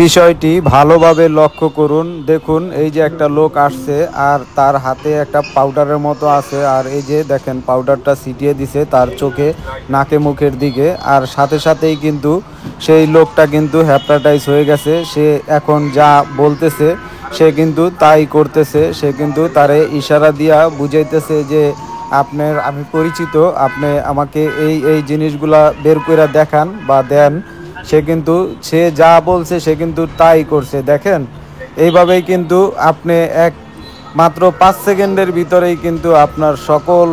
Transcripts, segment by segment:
বিষয়টি ভালোভাবে লক্ষ্য করুন। দেখুন এই যে একটা লোক আসছে আর তার হাতে একটা পাউডারের মতো আছে, আর এই যে দেখেন পাউডারটা ছিটিয়ে দিছে তার চোখে, নাকে, মুখের দিকে। আর সাথে সাথেই কিন্তু সেই লোকটা কিন্তু হ্যাপটাটাইজ হয়ে গেছে। সে এখন যা বলতেছে সে কিন্তু তাই করতেছে। সে কিন্তু তারে ইশারা দিয়া বুঝাইতেছে যে আপনার আমি পরিচিত, আপনি আমাকে এই এই জিনিসগুলা বের করে দেখান বা দেন। সে যা বলছে সে কিন্তু তাই করছে। দেখেন এইভাবেই কিন্তু আপনি মাত্র 5 সেকেন্ডের ভিতরেই কিন্তু আপনার সকল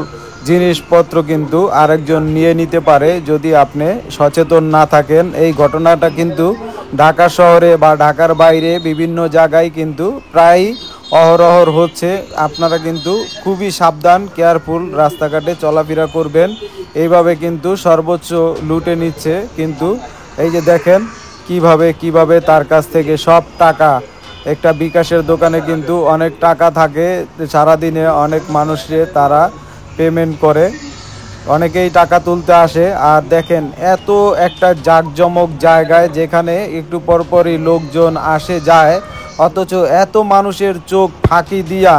জিনিসপত্র কিন্তু আরেকজন নিয়ে নিতে পারে যদি আপনি সচেতন না থাকেন। এই ঘটনাটা কিন্তু ঢাকা শহরে বা ঢাকার বাইরে বিভিন্ন জায়গায় কিন্তু প্রায় অহরহর হচ্ছে। আপনারা কিন্তু খুবই সাবধান, কেয়ারফুল রাস্তাঘাটে চলাফেরা করবেন। এইভাবে কিন্তু সর্বোচ্চ লুটে নিচ্ছে। কিন্তু এই যে দেখেন কিভাবে কিভাবে তার কাছ থেকে সব টাকা, একটা বিকাশের দোকানে কিন্তু অনেক টাকা থাকে, সারাদিনে অনেক মানুষে তারা পেমেন্ট করে, অনেকেই টাকা তুলতে আসে। আর দেখেন এত একটা জাঁকজমক জায়গায় যেখানে একটু পরপরই লোকজন আসে যায়, অথচ এত মানুষের চোখ ফাঁকি দিয়া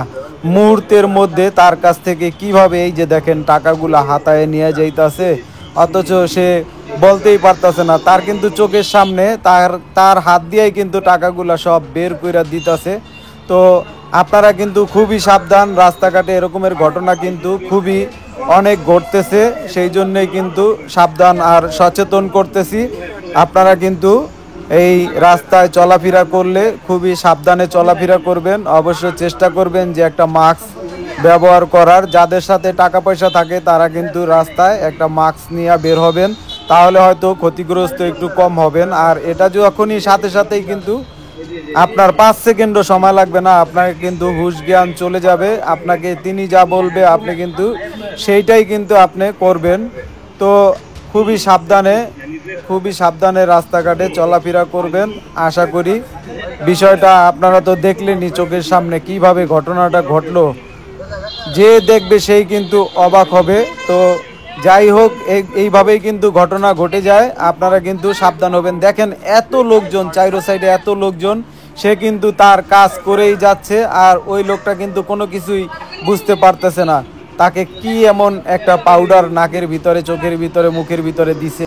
মুহূর্তের মধ্যে তার কাছ থেকে কিভাবে এই যে দেখেন টাকাগুলা হাতায় নিয়ে যাইতাছে, অথচ সে বলতেই পারতাছে না। তার কিন্তু চোখের সামনে তার হাত দিয়েই কিন্তু টাকাগুলা সব বের কইরা দিতাছে। তো আপনারা কিন্তু খুবই সাবধান, রাস্তাঘাটে এরকমের ঘটনা কিন্তু খুবই অনেক ঘটতেছে। সেই জন্যই কিন্তু সাবধান আর সচেতন করতেছি। আপনারা কিন্তু এই রাস্তায় চলাফেরা করলে খুবই সাবধানে চলাফেরা করবেন। অবশ্যই চেষ্টা করবেন যে একটা মাস্ক ব্যবহার করার। যাদের সাথে টাকা পয়সা থাকে তারা কিন্তু রাস্তায় একটা মাস্ক নিয়ে বের হবেন, তাহলে হয়তো ক্ষতিগ্রস্ত একটু কম হবেন। আর এটা যখনই সাথে সাথেই কিন্তু আপনার 5 সেকেন্ডও সময় লাগবে না, আপনাকে কিন্তু হুঁশ জ্ঞান চলে যাবে। আপনাকে তিনি যা বলবে আপনি কিন্তু সেইটাই কিন্তু আপনি করবেন। তো খুবই সাবধানে খুবই সাবধানে রাস্তাঘাটে চলাফেরা করবেন। আশা করি বিষয়টা আপনারা তো দেখলেনই চোখের সামনে কিভাবে ঘটনাটা ঘটলো। যে দেখবে সেই কিন্তু অবাক হবে। তো যাই হোক, এইভাবেই কিন্তু ঘটনা ঘটে যায়। আপনারা কিন্তু সাবধান হবেন। দেখেন এত লোকজন, চাইরো সাইডে এত লোকজন, সে কিন্তু তার কাজ করেই যাচ্ছে। আর ওই লোকটা কিন্তু কোনো কিছুই বুঝতে পারতেছে না তাকে কি এমন একটা পাউডার নাকের ভিতরে, চোখের ভিতরে, মুখের ভিতরে দিছে।